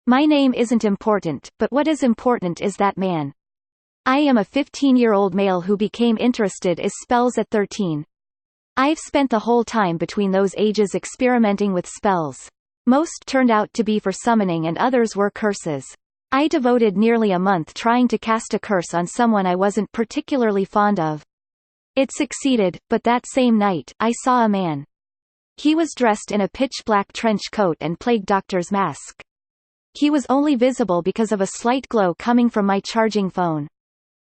My name isn't important, but what is important is that man. I am a 15-year-old male who became interested in spells at 13. I've spent the whole time between those ages experimenting with spells. Most turned out to be for summoning and others were curses. I devoted nearly a month trying to cast a curse on someone I wasn't particularly fond of. It succeeded, but that same night, I saw a man. He was dressed in a pitch-black trench coat and plague doctor's mask. He was only visible because of a slight glow coming from my charging phone.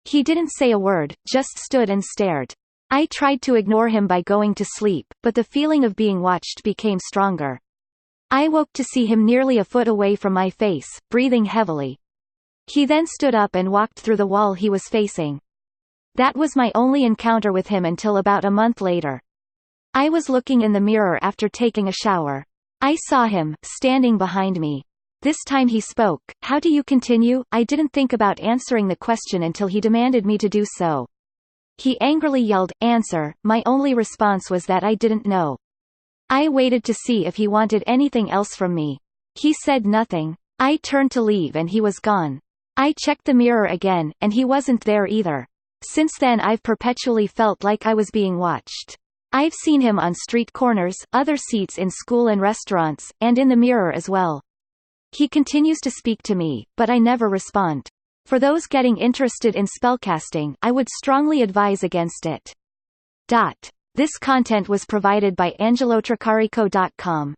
He didn't say a word, just stood and stared. I tried to ignore him by going to sleep, but the feeling of being watched became stronger. I woke to see him nearly a foot away from my face, breathing heavily. He then stood up and walked through the wall he was facing. That was my only encounter with him until about a month later. I was looking in the mirror after taking a shower. I saw him, standing behind me. This time he spoke. "How do you continue?" I didn't think about answering the question until he demanded me to do so. He angrily yelled, "Answer." My only response was that I didn't know. I waited to see if he wanted anything else from me. He said nothing. I turned to leave and he was gone. I checked the mirror again, and he wasn't there either. Since then I've perpetually felt like I was being watched. I've seen him on street corners, other seats in school and restaurants, and in the mirror as well. He continues to speak to me, but I never respond. For those getting interested in spellcasting, I would strongly advise against it. This content was provided by angelotricarico.com.